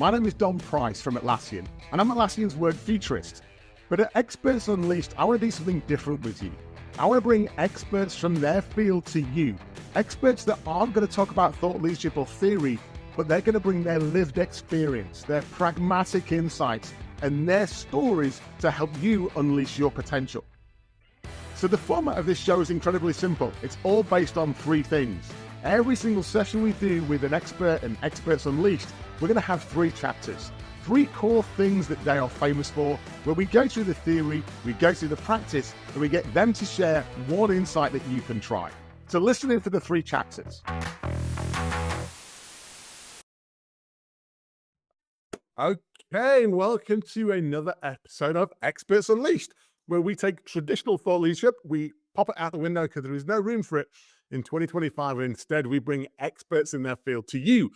My name is Dom Price from Atlassian, and I'm Atlassian's word futurist. But at Experts Unleashed, I want to do something different with you. I want to bring experts from their field to you. Experts that aren't going to talk about thought leadership or theory, but they're going to bring their lived experience, their pragmatic insights, and their stories to help you unleash your potential. So the format of this show is incredibly simple. It's all based on three things. Every single session we do with an expert and Experts Unleashed, we're going to have three chapters, three core things that they are famous for, where we go through the theory, we go through the practice, and we get them to share one insight that you can try. So listen in for the three chapters. Okay, and welcome to another episode of Experts Unleashed, where we take traditional thought leadership, we pop it out the window because there is no room for it in 2025, and instead we bring experts in their field to you,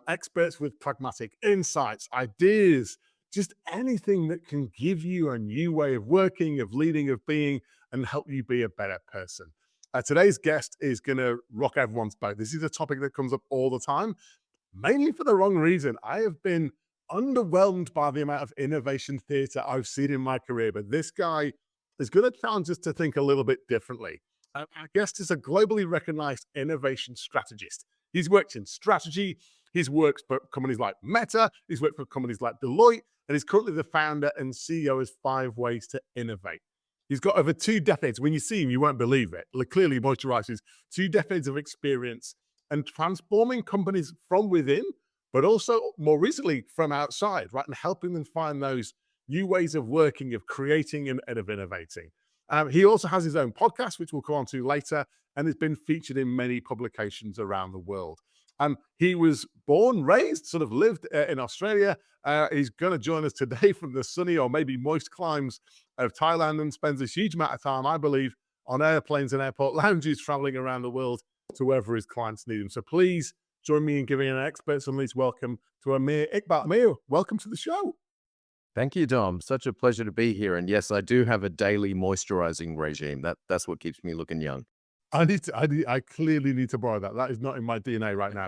experts with pragmatic insights, ideas, just anything that can give you a new way of working, of leading, of being, and help you be a better person. Today's guest is going to rock everyone's boat. This is a topic that comes up all the time, mainly for the wrong reason. I have been underwhelmed by the amount of innovation theater I've seen in my career, but this guy is going to challenge us to think a little bit differently. Our guest is a globally recognized innovation strategist. He's worked in strategy, he's worked for companies like Meta, he's worked for companies like Deloitte, and he's currently the founder and CEO of 5 Ways to Innovate. He's got over 2 decades. When you see him, you won't believe it. Clearly moisturizes 2 decades of experience and transforming companies from within, but also more recently from outside, right? And helping them find those new ways of working, of creating and of innovating. He also has his own podcast, which we'll come on to later, and has been featured in many publications around the world. He was born, raised, sort of lived in Australia. He's going to join us today from the sunny or maybe moist climes of Thailand and spends a huge amount of time, I believe, on airplanes and airport lounges traveling around the world to wherever his clients need him. So please join me in giving an Experts Unleashed welcome to Amer Iqbal. Amer, welcome to the show. Thank you, Dom. Such a pleasure to be here. And yes, I do have a daily moisturizing regime. That's what keeps me looking young. I clearly need to borrow that. That is not in my DNA right now.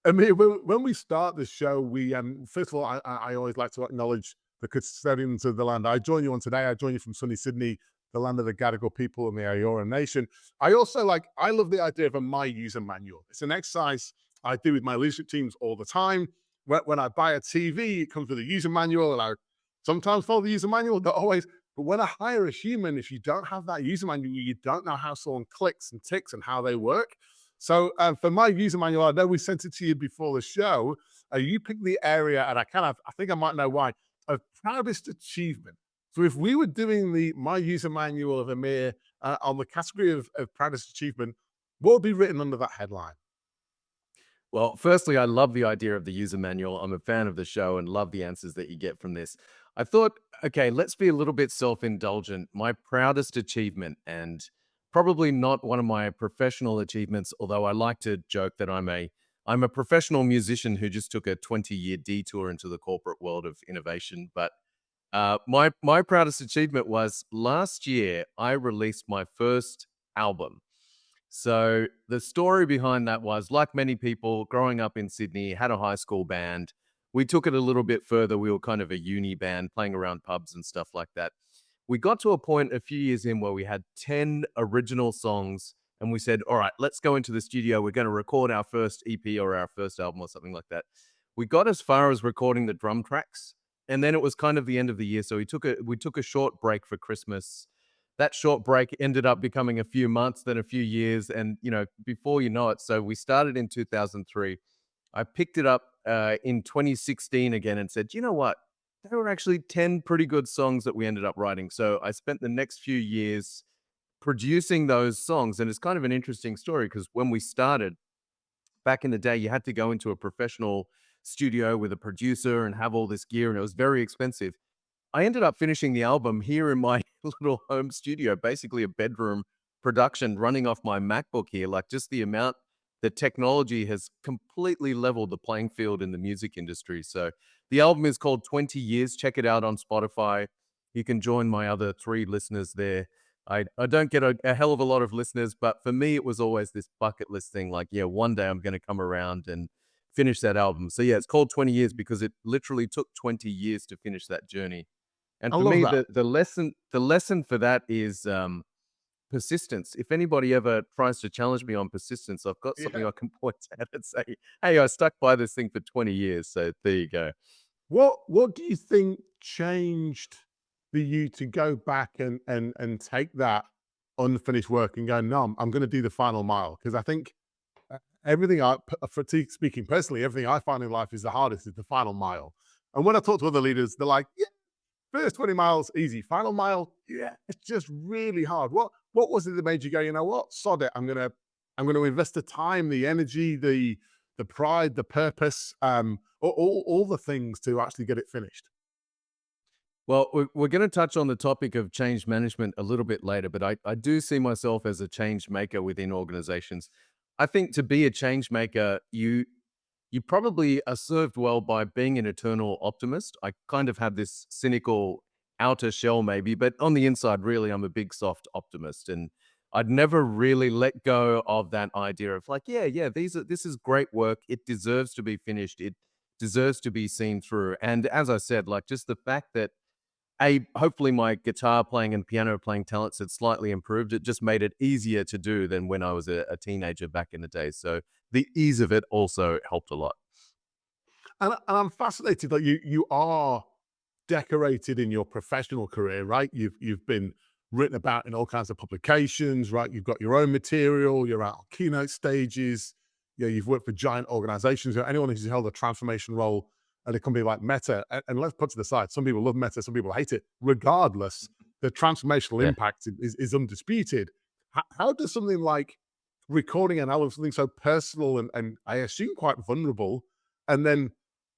Amer, when we start the show, we first of all, I always like to acknowledge the custodians of the land. I join you on today. I join you from sunny Sydney, the land of the Gadigal people and the Eora Nation. I love the idea of a My User Manual. It's an exercise I do with my leadership teams all the time. When I buy a TV, it comes with a user manual, and I sometimes follow the user manual, not always. But when I hire a human, if you don't have that user manual, you don't know how someone clicks and ticks and how they work. So for my user manual, I know we sent it to you before the show. You picked the area, and I think I might know why, of proudest achievement. So if we were doing the My User Manual of Amer on the category of proudest achievement, what would be written under that headline? Well, firstly, I love the idea of the user manual. I'm a fan of the show and love the answers that you get from this. I thought, okay, let's be a little bit self-indulgent. My proudest achievement, and probably not one of my professional achievements, although I like to joke that I'm a professional musician who just took a 20-year detour into the corporate world of innovation. But my proudest achievement was last year I released my first album. So the story behind that was, like many people growing up in Sydney, had a high school band. We took it a little bit further. We were kind of a uni band playing around pubs and stuff like that. We got to a point a few years in where we had 10 original songs, and we said, all right, let's go into the studio. We're going to record our first EP or our first album or something like that. We got as far as recording the drum tracks, and then it was kind of the end of the year. So we took a short break for Christmas. That short break ended up becoming a few months, then a few years. And, before you know it, so we started in 2003. I picked it up in 2016 again and said, you know what? There were actually 10 pretty good songs that we ended up writing. So I spent the next few years producing those songs. And it's kind of an interesting story because when we started back in the day, you had to go into a professional studio with a producer and have all this gear, and it was very expensive. I ended up finishing the album here in my little home studio, basically a bedroom production running off my MacBook here. Like, just the amount that technology has completely leveled the playing field in the music industry. So the album is called 20 Years. Check it out on Spotify. You can join my other 3 listeners there. I don't get a hell of a lot of listeners, but for me, it was always this bucket list thing. Like, yeah, one day I'm going to come around and finish that album. So yeah, it's called 20 years because it literally took 20 years to finish that journey. And I for love me, that. the lesson for that is persistence. If anybody ever tries to challenge me on persistence, I've got something Yeah. I can point at and say, "Hey, I stuck by this thing for 20 years." So there you go. What do you think changed for you to go back and take that unfinished work and go, no, I'm going to do the final mile? Because I think everything speaking personally, everything I find in life is the hardest is the final mile. And when I talk to other leaders, they're like, yeah, first 20 miles easy, final mile, yeah, it's just really hard. What was it that made you go, you know what, sod it, I'm gonna invest the time, the energy, the pride, the purpose, all the things to actually get it finished. Well, we're going to touch on the topic of change management a little bit later, but I do see myself as a change maker within organizations. I think to be a change maker, you probably are served well by being an eternal optimist. I kind of have this cynical outer shell, maybe, but on the inside, really, I'm a big soft optimist, and I'd never really let go of that idea of like, yeah, this is great work. It deserves to be finished. It deserves to be seen through. And as I said, like just the fact that hopefully my guitar playing and piano playing talents had slightly improved. It just made it easier to do than when I was a teenager back in the day. So the ease of it also helped a lot. And I'm fascinated that you are decorated in your professional career, right? You've been written about in all kinds of publications, right? You've got your own material, you're out on keynote stages, you've worked for giant organizations. Anyone who's held a transformation role at a company like Meta, and let's put to the side, some people love Meta, some people hate it. Regardless, the transformational Yeah. impact is undisputed. How does something like recording an album, something so personal and I assume quite vulnerable, and then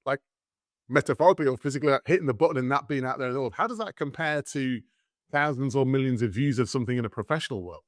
like metaphorically or physically like, hitting the button and that being out there in the world, how does that compare to thousands or millions of views of something in a professional world?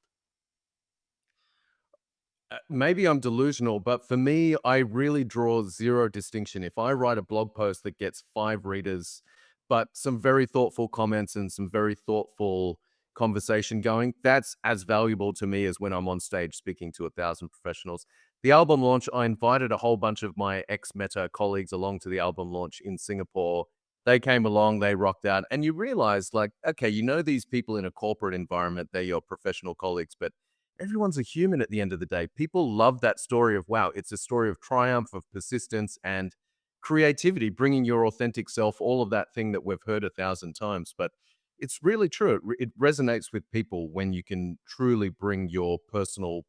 Maybe I'm delusional, but for me, I really draw zero distinction. If I write a blog post that gets 5 readers, but some very thoughtful comments and some very thoughtful conversation going, that's as valuable to me as when I'm on stage speaking to 1,000 professionals. The album launch, I invited a whole bunch of my ex Meta colleagues along to the album launch in Singapore. They came along, they rocked out, and you realize, like, okay, you know these people in a corporate environment, they're your professional colleagues, but everyone's a human at the end of the day. People love that story of, wow, it's a story of triumph, of persistence, and creativity, bringing your authentic self, all of that thing that we've heard 1,000 times. But it's really true. It resonates with people when you can truly bring your personal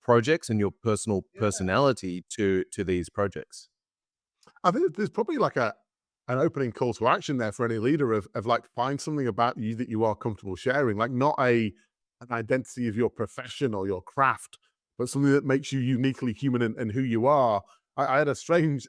projects and your personal Yeah. personality to these projects. I think there's probably like an opening call to action there for any leader of like find something about you that you are comfortable sharing, like not an identity of your profession or your craft, but something that makes you uniquely human and who you are. I had a strange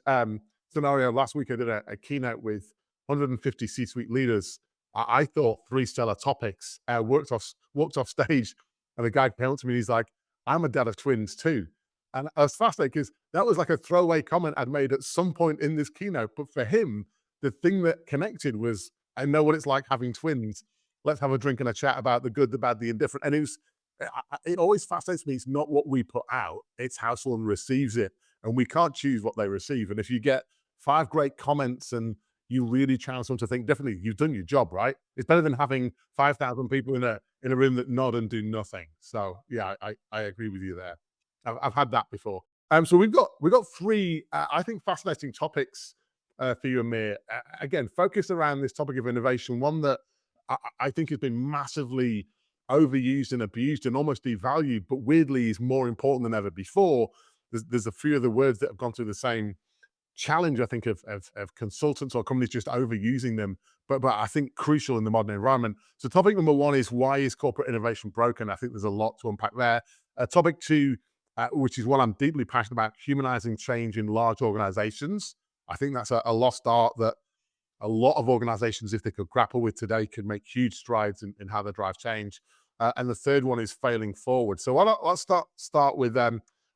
scenario last week. I did a keynote with 150 C-suite leaders. I thought three stellar topics. Walked off stage, and the guy came up to me. And he's like, "I'm a dad of twins too." And I was fascinated because that was like a throwaway comment I'd made at some point in this keynote. But for him, the thing that connected was, I know what it's like having twins. Let's have a drink and a chat about the good, the bad, the indifferent. And it always fascinates me. It's not what we put out, it's how someone receives it. And we can't choose what they receive. And if you get 5 great comments and you really challenge someone to think differently, you've done your job, right? It's better than having 5,000 people in a room that nod and do nothing. So yeah, I agree with you there. I've had that before. So we've got 3, I think, fascinating topics for you, Amir. Again, focused around this topic of innovation, one that I think has been massively overused and abused and almost devalued, but weirdly is more important than ever before. There's a few of the words that have gone through the same challenge, I think, of consultants or companies just overusing them, but I think crucial in the modern environment. So topic number 1 is, why is corporate innovation broken? I think there's a lot to unpack there. Topic 2, which is what I'm deeply passionate about, humanizing change in large organizations. I think that's a lost art that a lot of organizations, if they could grapple with today, could make huge strides in how they drive change. And the third one is failing forward. So let's start with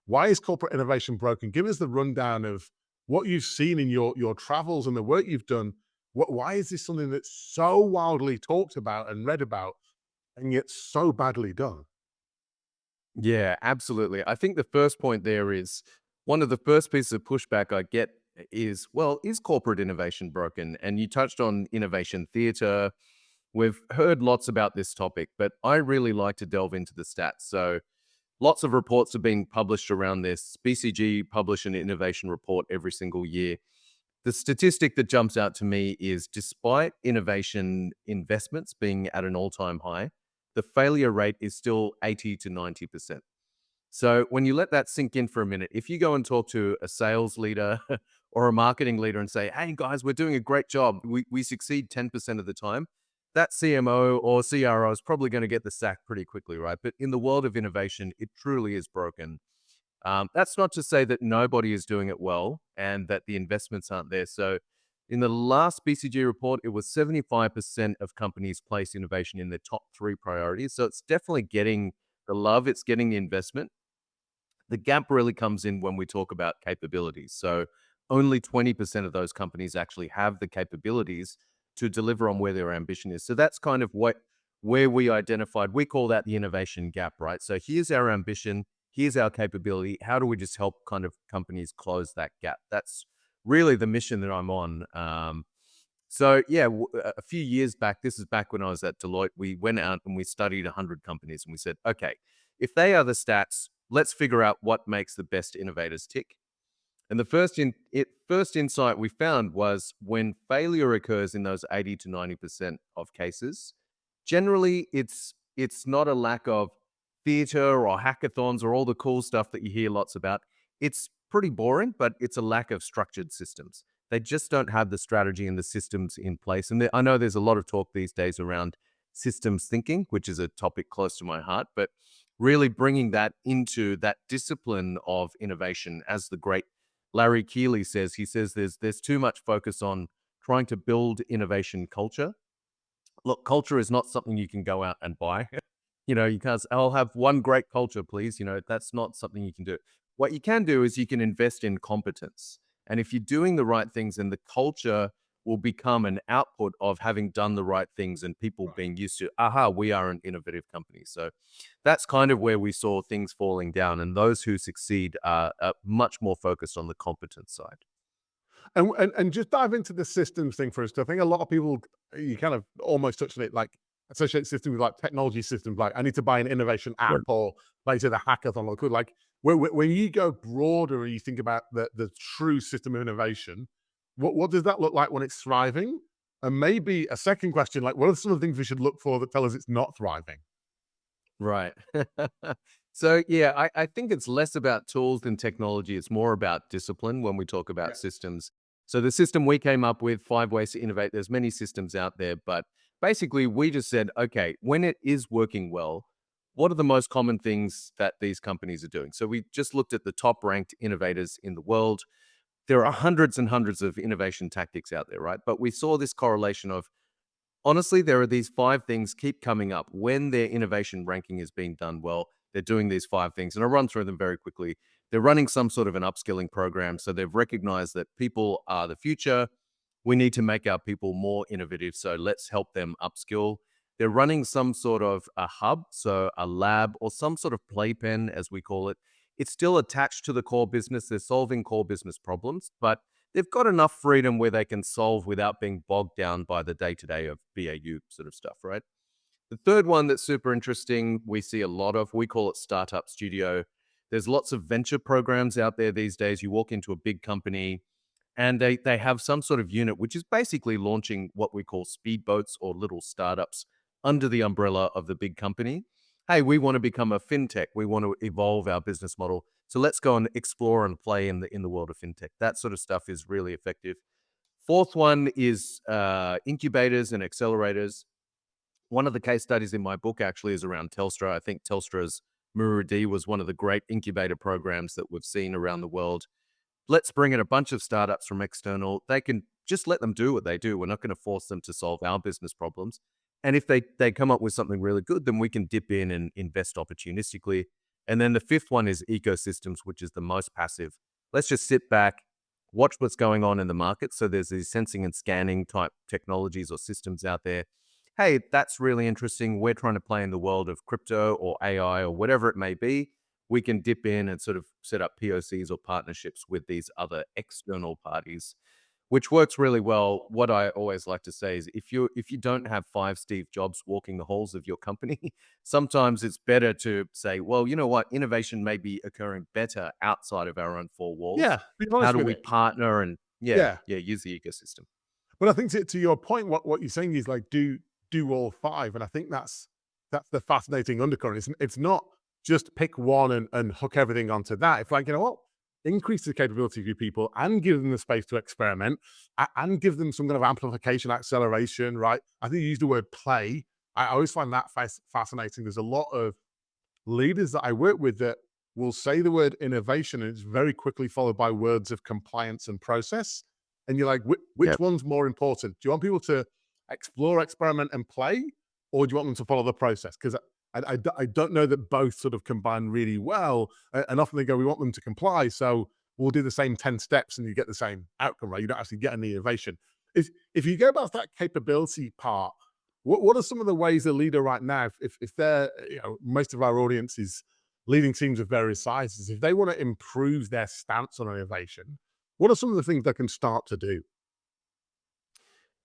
why is corporate innovation broken? Give us the rundown of what you've seen in your travels and the work you've done. Why is this something that's so wildly talked about and read about, and yet so badly done? Yeah, absolutely. I think the first point there is one of the first pieces of pushback I get is, well, is corporate innovation broken? And you touched on innovation theater. We've heard lots about this topic, but I really like to delve into the stats. So lots of reports are being published around this. BCG publish an innovation report every single year. The statistic that jumps out to me is despite innovation investments being at an all-time high, the failure rate is still 80 to 90%. So when you let that sink in for a minute, if you go and talk to a sales leader or a marketing leader and say, hey guys, we're doing a great job, we succeed 10% of the time, that CMO or CRO is probably going to get the sack pretty quickly, right? But in the world of innovation, it truly is broken. That's not to say that nobody is doing it well and that the investments aren't there. So in the last BCG report, it was 75% of companies place innovation in their top 3 priorities. So it's definitely getting the love, it's getting the investment. The gap really comes in when we talk about capabilities. So only 20% of those companies actually have the capabilities to deliver on where their ambition is. So that's kind of where we identified, we call that the innovation gap, right? So here's our ambition, here's our capability. How do we just help kind of companies close that gap? That's really the mission that I'm on. So yeah, a few years back, this is back when I was at Deloitte, we went out and we studied 100 companies and we said, okay, if they are the stats, let's figure out what makes the best innovators tick. And the first insight we found was when failure occurs in those 80 to 90% of cases, generally it's not a lack of theater or hackathons or all the cool stuff that you hear lots about. It's pretty boring, but it's a lack of structured systems. They just don't have the strategy and the systems in place. And I know there's a lot of talk these days around systems thinking, which is a topic close to my heart, but really bringing that into that discipline of innovation. As the great Larry Keeley says, he says there's too much focus on trying to build innovation culture. Look, culture is not something you can go out and buy. You can't say, I'll have one great culture, please. That's not something you can do. What you can do is you can invest in competence. And if you're doing the right things, then the culture will become an output of having done the right things and people being used to, aha, we are an innovative company. So that's kind of where we saw things falling down. And those who succeed are much more focused on the competence side. And just dive into the systems thing first. I think a lot of people, you kind of almost touched on it, like associate systems with like technology systems. Like I need to buy an innovation app or later the hackathon or could like when you go broader and you think about the true system of innovation, what does that look like when it's thriving? And maybe a second question, like what are some of the things we should look for that tell us it's not thriving? Right. So yeah, I think it's less about tools than technology. It's more about discipline when we talk about systems. So the system we came up with, 5 ways to innovate, there's many systems out there, but basically we just said, okay, when it is working well, what are the most common things that these companies are doing? So we just looked at the top ranked innovators in the world. There are hundreds and hundreds of innovation tactics out there, right? But we saw this correlation of, honestly, there are these 5 things keep coming up when their innovation ranking is being done well. They're doing these 5 things, and I'll run through them very quickly. They're running some sort of an upskilling program, so they've recognized that people are the future. We need to make our people more innovative, so let's help them upskill. They're running some sort of a hub, so a lab or some sort of playpen, as we call it. It's still attached to the core business. They're solving core business problems, but they've got enough freedom where they can solve without being bogged down by the day-to-day of BAU sort of stuff, right? The third one that's super interesting, we see a lot of, we call it Startup Studio. There's lots of venture programs out there these days. You walk into a big company and they have some sort of unit, which is basically launching what we call speedboats or little startups under the umbrella of the big company. Hey, we want to become a fintech. We want to evolve our business model. So let's go and explore and play in the world of fintech. That sort of stuff is really effective. Fourth one is incubators and accelerators. One of the case studies in my book actually is around Telstra. I think Telstra's Murudi was one of the great incubator programs that we've seen around the world. Let's bring in a bunch of startups from external. They can just let them do what they do. We're not going to force them to solve our business problems. And if they come up with something really good, then we can dip in and invest opportunistically. And then the fifth one is ecosystems, which is the most passive. Let's just sit back, watch what's going on in the market. So there's these sensing and scanning type technologies or systems out there. Hey, that's really interesting. We're trying to play in the world of crypto or AI or whatever it may be. we can dip in and sort of set up POCs or partnerships with these other external parties, which works really well. What I always like to say is if you don't have 5 Steve Jobs walking the halls of your company, sometimes it's better to say, well, you know what, innovation may be occurring better outside of our own 4 walls. Yeah, be How honest do with we it. partner and Yeah. use the ecosystem? But I think to your point, what you're saying is like do all five, and I think that's the fascinating undercurrent. It's not just pick one and hook everything onto that. It's like, you know what, increase the capability of your people and give them the space to experiment and give them some kind of amplification, acceleration. Right? I think you use the word play. I always find that fascinating. There's a lot of leaders that I work with that will say the word innovation and it's very quickly followed by words of compliance and process. And you're like, which Yep. one's more important? Do you want people to explore, experiment, and play, or do you want them to follow the process? Because I don't know that both sort of combine really well. And often they go, we want them to comply. So we'll do the same 10 steps and you get the same outcome, right? You don't actually get any innovation. If you go back to that capability part, what are some of the ways a leader right now, if they're, most of our audience is leading teams of various sizes, if they want to improve their stance on innovation, what are some of the things they can start to do?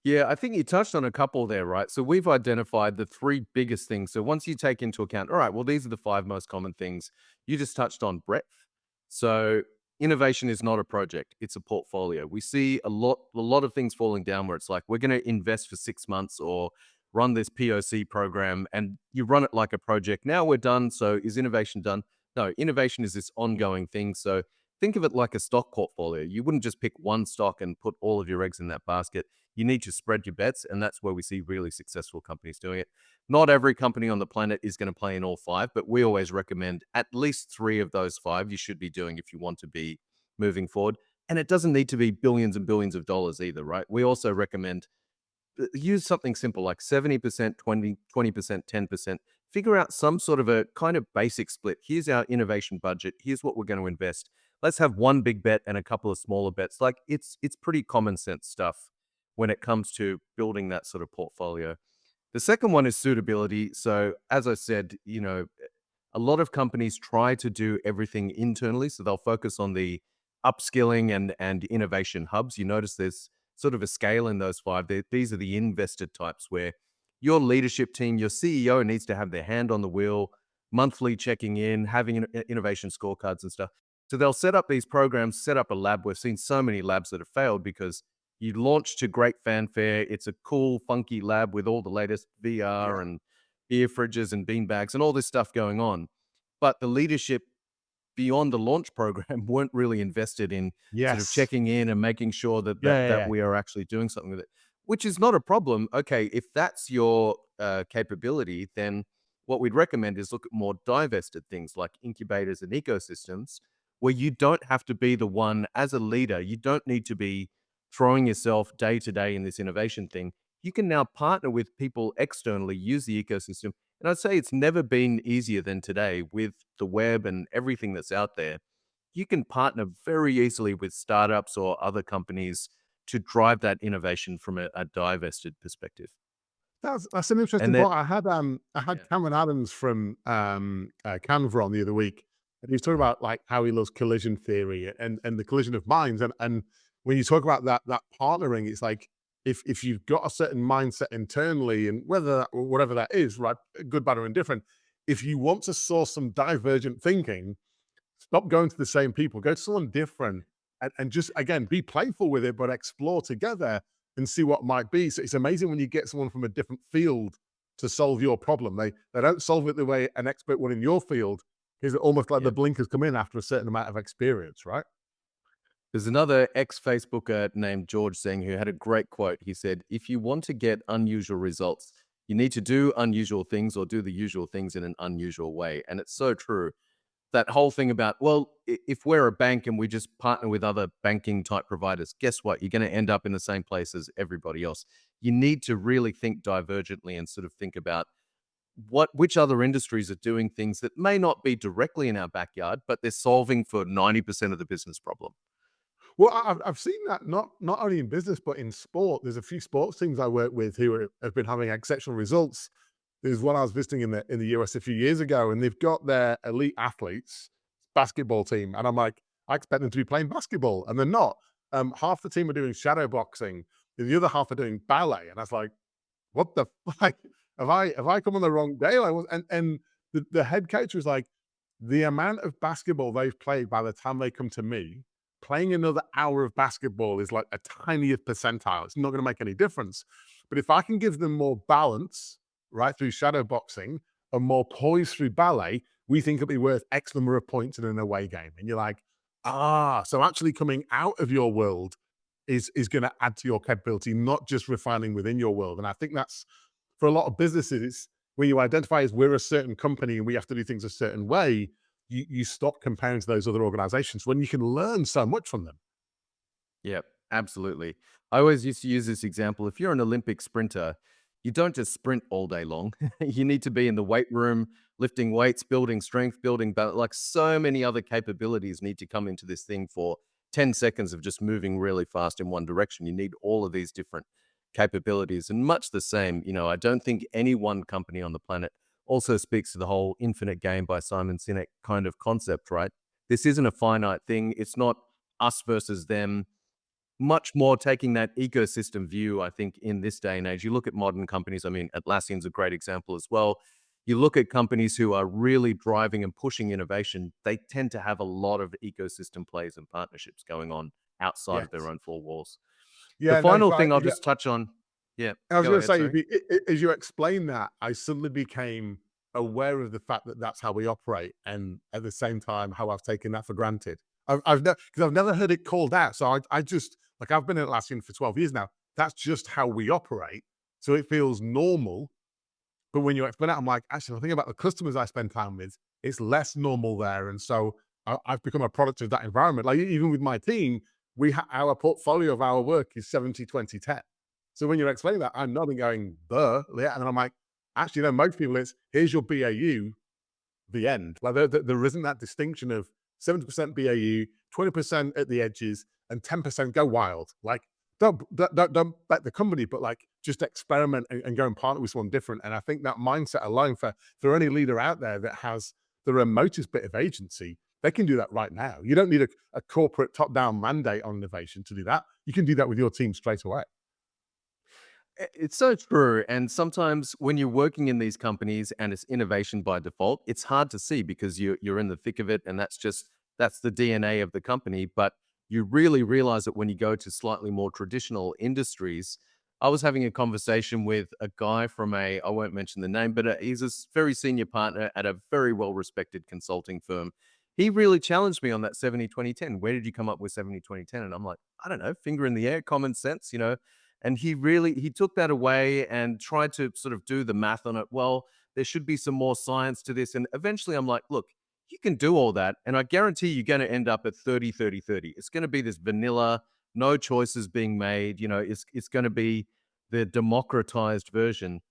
Yeah, I think you touched on a couple there, right? So we've identified the 3 biggest things. So once you take into account, all right, well, these are the 5 most common things. You just touched on breadth. So innovation is not a project, it's a portfolio. We see a lot of things falling down where it's like, we're going to invest for 6 months or run this POC program and you run it like a project. Now we're done. So is innovation done? No, innovation is this ongoing thing. So think of it like a stock portfolio. You wouldn't just pick one stock and put all of your eggs in that basket. You need to spread your bets, and that's where we see really successful companies doing it. Not every company on the planet is going to play in all 5, but we always recommend at least 3 of those 5 you should be doing if you want to be moving forward. And it doesn't need to be billions and billions of dollars either, right? We also recommend use something simple like 70%, 20%, 10%. Figure out some sort of a kind of basic split. Here's our innovation budget. Here's what we're going to invest. Let's have one big bet and a couple of smaller bets. Like it's pretty common sense stuff when it comes to building that sort of portfolio. The second one is suitability. So as I said, a lot of companies try to do everything internally. So they'll focus on the upskilling and innovation hubs. You notice there's sort of a scale in those 5. These are the invested types where your leadership team, your CEO needs to have their hand on the wheel, monthly checking in, having innovation scorecards and stuff. So they'll set up these programs, set up a lab. We've seen so many labs that have failed because you launch to great fanfare. It's a cool, funky lab with all the latest VR Yeah. and beer fridges and bean bags and all this stuff going on. But the leadership beyond the launch program weren't really invested in sort of Yes. checking in and making sure that Yeah, that, yeah, that yeah. we are actually doing something with it, which is not a problem. Okay, if that's your capability, then what we'd recommend is look at more divested things like incubators and ecosystems where you don't have to be the one as a leader. You don't need to be throwing yourself day to day in this innovation thing. You can now partner with people externally, use the ecosystem. And I'd say it's never been easier than today with the web and everything that's out there. You can partner very easily with startups or other companies to drive that innovation from a divested perspective. That's an interesting And then, point. I had yeah, Cameron Adams from Canva on the other week, and he was talking about like how he loves collision theory and the collision of minds. And when you talk about that partnering, it's like if you've got a certain mindset internally, and whatever that is, right, good, bad, or indifferent, if you want to source some divergent thinking, stop going to the same people, go to someone different, and just again be playful with it, but explore together and see what might be. So it's amazing when you get someone from a different field to solve your problem. They don't solve it the way an expert would in your field. Is almost like yeah. the blinkers come in after a certain amount of experience, right? There's another ex-Facebooker named George Seng who had a great quote. He said, if you want to get unusual results, you need to do unusual things or do the usual things in an unusual way. And it's so true. That whole thing about, well, if we're a bank and we just partner with other banking type providers, guess what? You're going to end up in the same place as everybody else. You need to really think divergently and sort of think about which other industries are doing things that may not be directly in our backyard, but they're solving for 90% of the business problem. Well, I've seen that not only in business but in sport. There's a few sports teams I work with who have been having exceptional results. There's one I was visiting in the US a few years ago, and they've got their elite athletes, basketball team, and I'm like, I expect them to be playing basketball, and they're not. Half the team are doing shadow boxing, and the other half are doing ballet, and I was like, what the fuck? Have I come on the wrong day? Like, and the head coach was like, the amount of basketball they've played by the time they come to me, playing another hour of basketball is like a tiniest percentile. It's not going to make any difference. But if I can give them more balance, right, through shadow boxing and more poise through ballet, we think it'll be worth X number of points in an away game. And you're like, so actually coming out of your world is going to add to your capability, not just refining within your world. And I think that's for a lot of businesses, it's when you identify as we're a certain company and we have to do things a certain way, you stop comparing to those other organizations when you can learn so much from them. Yep, absolutely. I always used to use this example. If you're an Olympic sprinter, you don't just sprint all day long. You need to be in the weight room, lifting weights, building strength, building like so many other capabilities need to come into this thing for 10 seconds of just moving really fast in one direction. You need all of these different capabilities. And much the same, I don't think any one company on the planet also speaks to the whole infinite game by Simon Sinek kind of concept, right? This isn't a finite thing. It's not us versus them, much more taking that ecosystem view, I think, in this day and age. You look at modern companies, I mean, Atlassian's a great example as well. You look at companies who are really driving and pushing innovation, they tend to have a lot of ecosystem plays and partnerships going on outside of their Yes. own four walls. The Yeah, no, final thing I'll if you, just touch on. Yeah, I was go going to ahead, say, sorry. as you explain that, I suddenly became aware of the fact that that's how we operate, and at the same time, how I've taken that for granted. Because I've never heard it called out. So I just like I've been at Atlassian for 12 years now. That's just how we operate. So it feels normal. But when you explain it, I'm like, actually, I think about the customers I spend time with, it's less normal there. And so I've become a product of that environment. Like even with my team, our portfolio of our work is 70-20-10. So when you're explaining that, I'm nodding going, yeah. And then I'm like, actually, no, most people it's here's your BAU, the end. Like there isn't that distinction of 70% BAU, 20% at the edges, and 10% go wild. Like don't bet the company, but like just experiment and go and partner with someone different. And I think that mindset alone for any leader out there that has the remotest bit of agency, they can do that right now. You don't need a corporate top-down mandate on innovation to do that. You can do that with your team straight away. It's so true. And sometimes when you're working in these companies and it's innovation by default, it's hard to see because you're in the thick of it, and that's the DNA of the company. But you really realize it when you go to slightly more traditional industries. I was having a conversation with a guy from I won't mention the name, but he's a very senior partner at a very well-respected consulting firm. He really challenged me on that 70-20-10. Where did you come up with 70-20-10? And I'm like, I don't know, finger in the air, common sense. And he took that away and tried to sort of do the math on it. Well, there should be some more science to this. And eventually I'm like, look, you can do all that. And I guarantee you're going to end up at 30-30-30. It's going to be this vanilla, no choices being made. It's going to be the democratized version.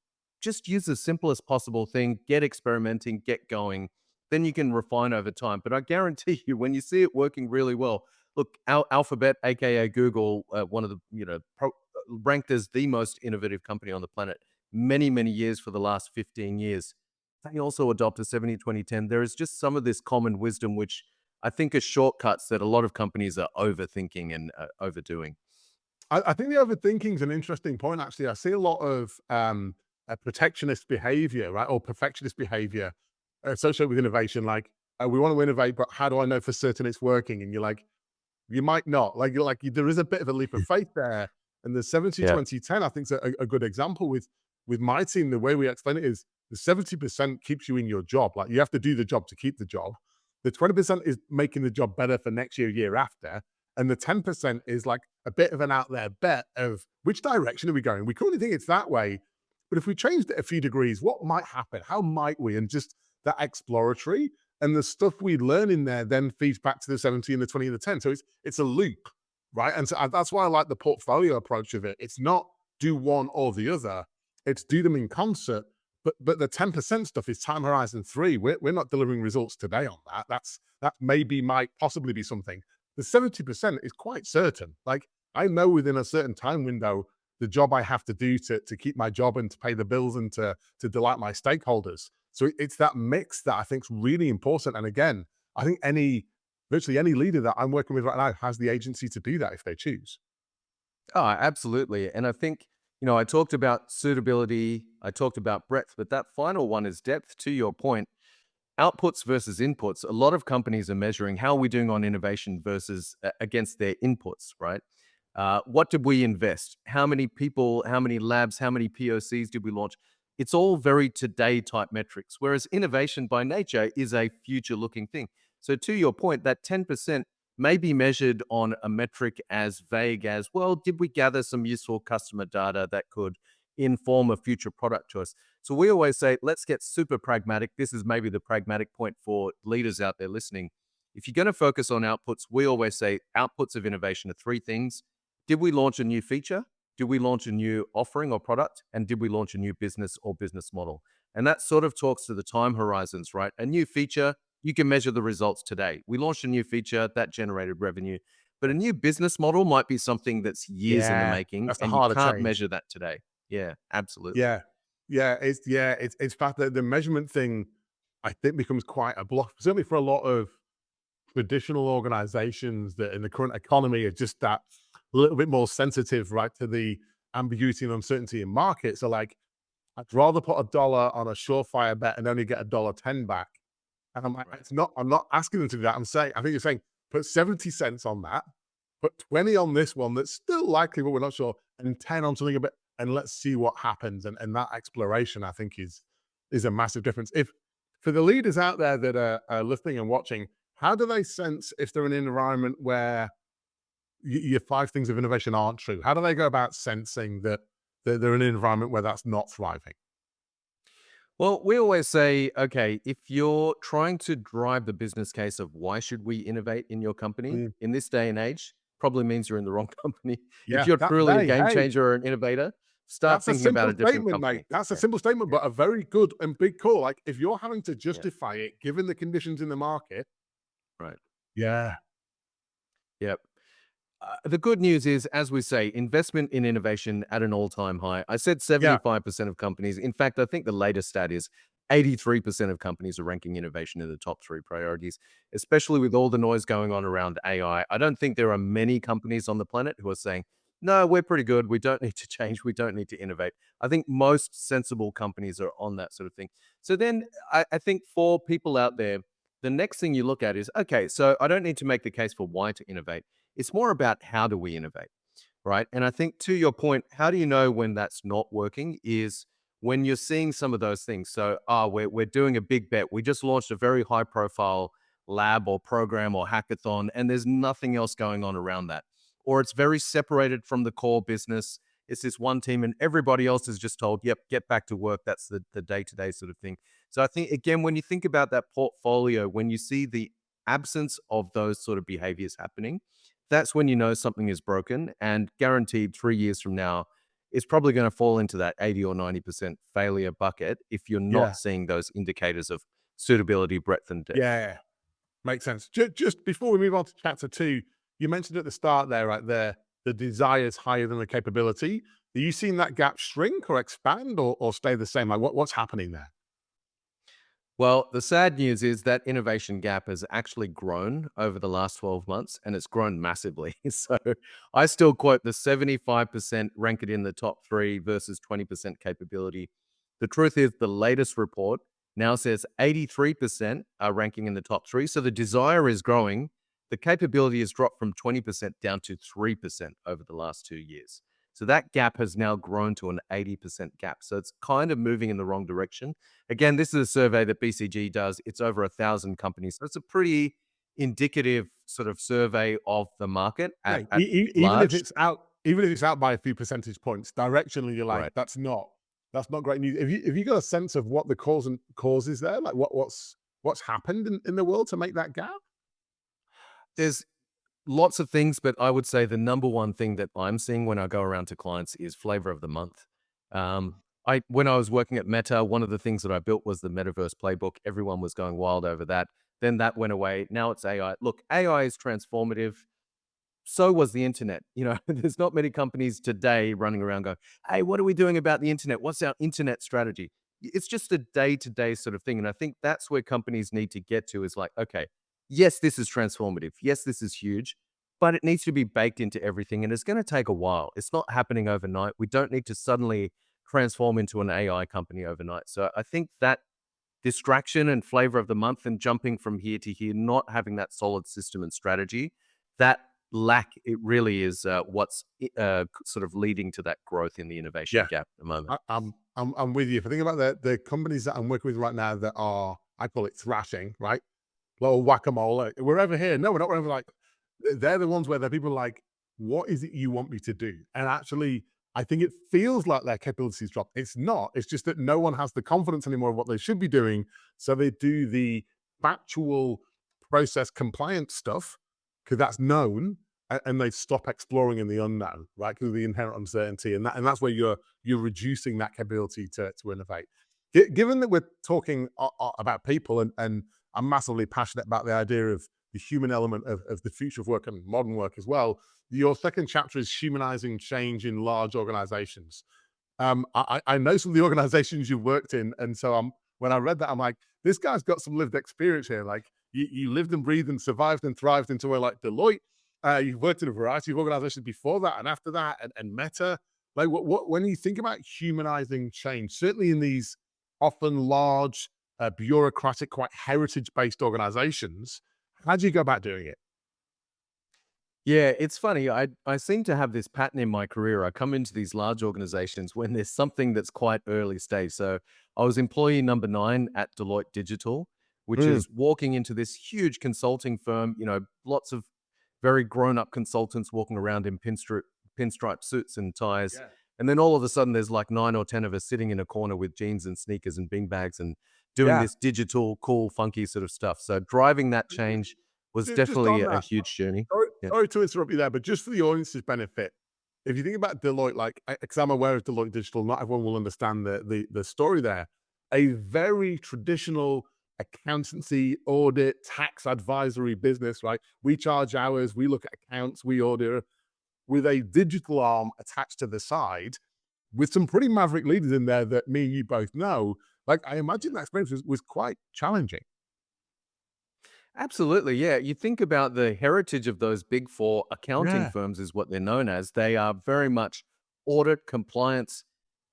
Just use the simplest possible thing, get experimenting, get going. Then you can refine over time. But I guarantee you, when you see it working really well, look, Alphabet, aka Google, one of the ranked as the most innovative company on the planet many, many years for the last 15 years. They also adopt a 70-20-10. There is just some of this common wisdom, which I think are shortcuts that a lot of companies are overthinking and overdoing. I think the overthinking is an interesting point. Actually, I see a lot of protectionist behavior, right, or perfectionist behavior associated with innovation. Like, we want to innovate, but how do I know for certain it's working? And you're like, you might not. Like, there is a bit of a leap of faith there. And the seventy Yeah. 20 10, I think, is a good example with my team. The way we explain it is the 70% keeps you in your job. Like, you have to do the job to keep the job. The 20% is making the job better for next year, year after. And the 10% is like a bit of an out there bet of which direction are we going? We currently think it's that way. But if we changed it a few degrees, what might happen? How might we? And just that exploratory and the stuff we learn in there then feeds back to the 70 and the 20 and the 10. So it's a loop, right? And so that's why I like the portfolio approach of it. It's not do one or the other. It's do them in concert. But the 10% stuff is time horizon 3. We're not delivering results today on that. That might possibly be something. The 70% is quite certain. Like, I know within a certain time window the job I have to do to keep my job and to pay the bills and to delight my stakeholders. So it's that mix that I think is really important. And again, I think virtually any leader that I'm working with right now has the agency to do that if they choose. Oh, absolutely. And I think, I talked about suitability, I talked about breadth, but that final one is depth. To your point, outputs versus inputs. A lot of companies are measuring how are we doing on innovation versus against their inputs, right? What did we invest? How many people, how many labs, how many POCs did we launch? It's all very today type metrics, whereas innovation by nature is a future looking thing. So, to your point, that 10% may be measured on a metric as vague as, well, did we gather some useful customer data that could inform a future product choice? So, we always say, let's get super pragmatic. This is maybe the pragmatic point for leaders out there listening. If you're going to focus on outputs, we always say outputs of innovation are three things. Did we launch a new feature? Did we launch a new offering or product? And did we launch a new business or business model? And that sort of talks to the time horizons, right? A new feature, you can measure the results today. We launched a new feature that generated revenue, but a new business model might be something that's years in the Yeah, making that's the and you harder can't change. measure that today. Yeah, absolutely. Yeah. It's fact that the measurement thing, I think, becomes quite a block, certainly for a lot of traditional organizations that in the current economy are just that little bit more sensitive, right, to the ambiguity and uncertainty in markets. So like, I'd rather put $1 on a surefire bet and only get $1.10 back. And I'm like, Right. I'm not asking them to do that. I think you're saying put 70 cents on that, put 20 on this one that's still likely, but we're not sure, and 10 on something a bit, and let's see what happens. And that exploration, I think, is a massive difference. If for the leaders out there that are listening and watching, how do they sense if they're in an environment where your five things of innovation aren't true? How do they go about sensing that they're in an environment where that's not thriving? Well, we always say, okay, if you're trying to drive the business case of why should we innovate in your company Mm, in this day and age, probably means you're in the wrong company. If yeah, you're that truly a they game hey, changer or an innovator, start that's a thinking about simple a different statement, mate. company. That's a Yeah, simple statement, yeah, but a very good and big call. Like if you're having to yeah, justify it, given the conditions in the market, right. yeah, Yep. The good news is, as we say, investment in innovation at an all-time high. I said yeah, 75% of companies. In fact, I think the latest stat is 83% of companies are ranking innovation in the top three priorities, especially with all the noise going on around AI. I don't think there are many companies on the planet who are saying, no, we're pretty good. We don't need to change. We don't need to innovate. I think most sensible companies are on that sort of thing. So then I think for people out there, the next thing you look at is, okay, so I don't need to make the case for why to innovate. It's more about how do we innovate, right? And I think to your point, how do you know when that's not working is when you're seeing some of those things. So, we're doing a big bet. We just launched a very high profile lab or program or hackathon, and there's nothing else going on around that. Or it's very separated from the core business. It's this one team, and everybody else is just told, yep, get back to work. That's the day-to-day sort of thing. So I think again, when you think about that portfolio, when you see the absence of those sort of behaviors happening, that's when you know something is broken, and guaranteed 3 years from now, it's probably gonna fall into that 80 or 90% failure bucket if you're not yeah, seeing those indicators of suitability, breadth, and depth. yeah. Makes sense. Just before we move on to chapter two, you mentioned at the start there, right there, the desire is higher than the capability. Are you seeing that gap shrink or expand or stay the same? Like what's happening there? Well, the sad news is that innovation gap has actually grown over the last 12 months, and it's grown massively. So I still quote the 75% rank it in the top three versus 20% capability. The truth is, the latest report now says 83% are ranking in the top three. So the desire is growing. The capability has dropped from 20% down to 3% over the last 2 years. So that gap has now grown to an 80% gap. So it's kind of moving in the wrong direction. Again, this is a survey that BCG does. It's over 1,000 companies. So it's a pretty indicative sort of survey of the market Yeah, at large. even if it's out by a few percentage points, directionally, you're like, Right. that's not great news. If you got a sense of what the cause is there, like what's happened in the world to make that gap? There's lots of things, but I would say the number one thing that I'm seeing when I go around to clients is flavor of the month. When I was working at Meta, one of the things that I built was the metaverse playbook. Everyone was going wild over that. Then that went away. Now it's AI. Look, AI is transformative. So was the internet. There's not many companies today running around going, hey, what are we doing about the internet? What's our internet strategy? It's just a day to day sort of thing. And I think that's where companies need to get to is like, okay, yes, this is transformative. Yes, this is huge, but it needs to be baked into everything. And it's going to take a while. It's not happening overnight. We don't need to suddenly transform into an AI company overnight. So I think that distraction and flavor of the month and jumping from here to here, not having that solid system and strategy, that lack, it really is what's sort of leading to that growth in the innovation Yeah. gap at the moment. I'm with you. If I think about the companies that I'm working with right now that are, I call it thrashing, right? Little whack-a-mole. We're over here. No, we're not. We're over like, they're the ones where the people are like, what is it you want me to do? And actually, I think it feels like their capabilities drop. It's not. It's just that no one has the confidence anymore of what they should be doing. So they do the factual process compliance stuff because that's known, and they stop exploring in the unknown, right? Because of the inherent uncertainty, and that's where you're reducing that capability to innovate. Given that we're talking about people, and I'm massively passionate about the idea of the human element of the future of work and modern work as well. Your second chapter is humanizing change in large organizations. I know some of the organizations you've worked in, and so when I read that, I'm like, this guy's got some lived experience here. Like you lived and breathed and survived and thrived into somewhere like Deloitte. You've worked in a variety of organizations before that and after that, and Meta. Like what when you think about humanizing change, certainly in these often large, bureaucratic, quite heritage-based organizations, how do you go about doing it? Yeah, it's funny. I seem to have this pattern in my career. I come into these large organizations when there's something that's quite early stage. So I was employee number 9 at Deloitte Digital, which Mm, is walking into this huge consulting firm, lots of very grown-up consultants walking around in pinstripe suits and ties. yeah. And then all of a sudden there's like 9 or 10 of us sitting in a corner with jeans and sneakers and bean bags and doing Yeah. this digital, cool, funky sort of stuff. So driving that change was Just definitely on a that, huge journey. sorry, Yeah. sorry to interrupt you there, but just for the audience's benefit, if you think about Deloitte, like, because I'm aware of Deloitte Digital, not everyone will understand the story there. A very traditional accountancy, audit, tax advisory business, right? We charge hours, we look at accounts, we order, with a digital arm attached to the side, with some pretty maverick leaders in there that me and you both know. Like, I imagine that experience was quite challenging. Absolutely, yeah. You think about the heritage of those big four accounting Yeah. firms, is what they're known as. They are very much audit, compliance,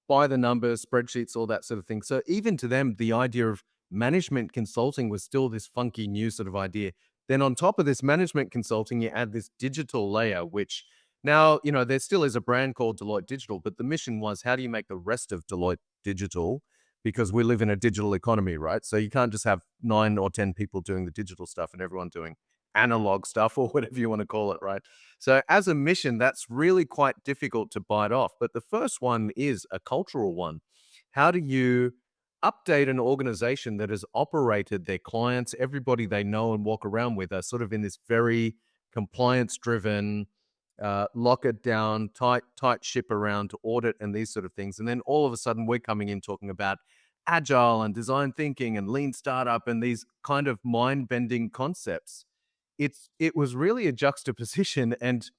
by the numbers, spreadsheets, all that sort of thing. So even to them, the idea of management consulting was still this funky new sort of idea. Then on top of this management consulting, you add this digital layer, which now, there still is a brand called Deloitte Digital, but the mission was, how do you make the rest of Deloitte digital? Because we live in a digital economy, right? So you can't just have 9 or 10 people doing the digital stuff and everyone doing analog stuff or whatever you want to call it, right? So as a mission, that's really quite difficult to bite off. But the first one is a cultural one. How do you update an organization that has operated their clients, everybody they know and walk around with, are sort of in this very compliance driven, lock it down, tight ship around to audit and these sort of things. And then all of a sudden we're coming in talking about agile and design thinking and lean startup and these kind of mind-bending concepts. It was really a juxtaposition, and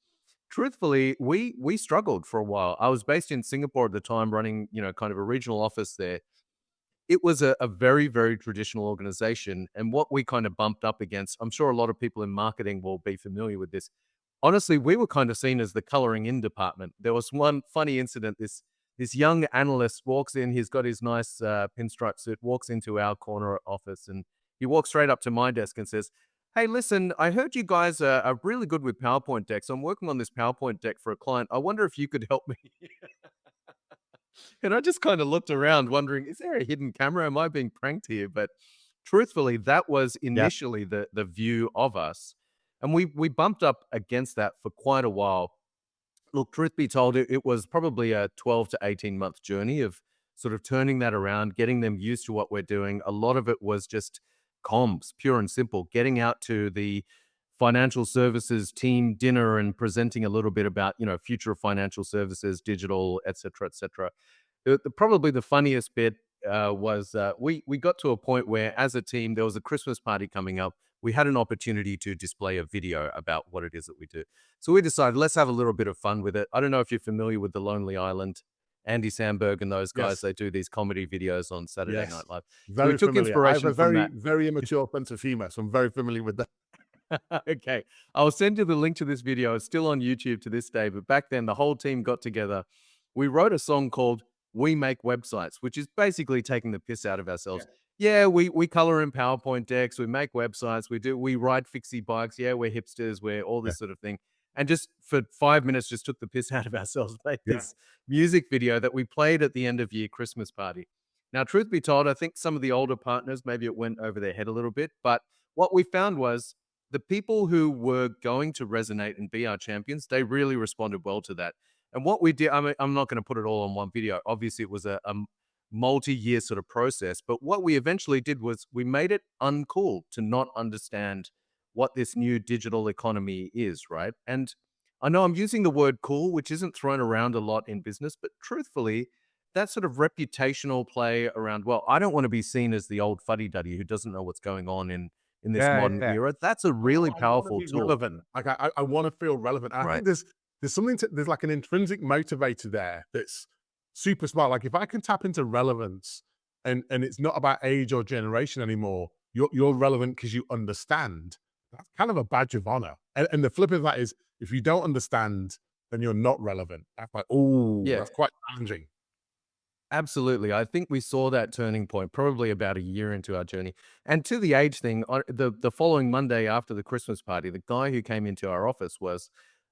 truthfully, we struggled for a while. I was based in Singapore at the time, running, kind of a regional office there. It was a very, very traditional organization, and what we kind of bumped up against, I'm sure a lot of people in marketing will be familiar with this. Honestly, we were kind of seen as the coloring in department. There was one funny incident. This young analyst walks in. He's got his nice pinstripe suit. Walks into our corner office, and he walks straight up to my desk and says, "Hey, listen, I heard you guys are really good with PowerPoint decks. I'm working on this PowerPoint deck for a client. I wonder if you could help me." And I just kind of looked around, wondering, is there a hidden camera? Am I being pranked here? But truthfully, that was Yeah. initially the view of us, and we bumped up against that for quite a while. Look, truth be told, it was probably a 12 to 18-month journey of sort of turning that around, getting them used to what we're doing. A lot of it was just comms, pure and simple, getting out to the financial services team dinner and presenting a little bit about, future of financial services, digital, et cetera, et cetera. Probably the funniest bit was we got to a point where, as a team, there was a Christmas party coming up. We had an opportunity to display a video about what it is that we do. So we decided, let's have a little bit of fun with it. I don't know if you're familiar with The Lonely Island, Andy Samberg and those guys. Yes. They do these comedy videos on Saturday Night Yes. Live. So we Very took familiar. I have a inspiration from very, that. very immature sense of humor, so I'm very familiar with that. Okay. I'll send you the link to this video. It's still on YouTube to this day. But back then, the whole team got together. We wrote a song called We Make Websites, which is basically taking the piss out of Yeah. ourselves. Yeah, we color in PowerPoint decks, we make websites, we ride fixie bikes. Yeah, we're hipsters, we're all Yeah. this sort of thing. And just for 5 minutes, just took the piss out of ourselves, made Yeah. this music video that we played at the end of year Christmas party. Now, truth be told, I think some of the older partners, maybe it went over their head a little bit, but what we found was the people who were going to resonate and be our champions, they really responded well to that. And what we did, I mean, I'm not going to put it all on one video. Obviously, it was a multi-year sort of process. But what we eventually did was we made it uncool to not understand what this new digital economy is, right? And I know I'm using the word cool, which isn't thrown around a lot in business, but truthfully, that sort of reputational play around, well, I don't want to be seen as the old fuddy-duddy who doesn't know what's going on in this Yeah. modern Yeah. era. That's a really I want to powerful be tool. relevant. Like I want to feel relevant. And I Right. think there's something there's like an intrinsic motivator there that's super smart. Like if I can tap into relevance and it's not about age or generation anymore, you're relevant because you understand. That's kind of a badge of honor. And the flip of that is if you don't understand, then you're not relevant. That's like, oh, Yeah. that's quite challenging. Absolutely. I think we saw that turning point probably about a year into our journey. And to the age thing, the following Monday after the Christmas party, the guy who came into our office was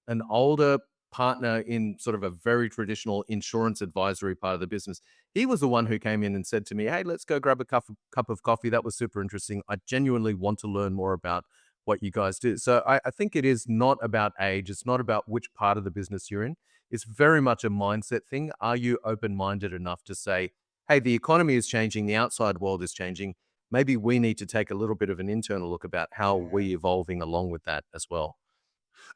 an older partner in sort of a very traditional insurance advisory part of the business. He was the one who came in and said to me, "Hey, let's go grab a cup of coffee. That was super interesting. I genuinely want to learn more about what you guys do." So I think it is not about age. It's not about which part of the business you're in. It's very much a mindset thing. Are you open-minded enough to say, "Hey, the economy is changing, the outside world is changing. Maybe we need to take a little bit of an internal look about how Yeah. we evolving along with that as well."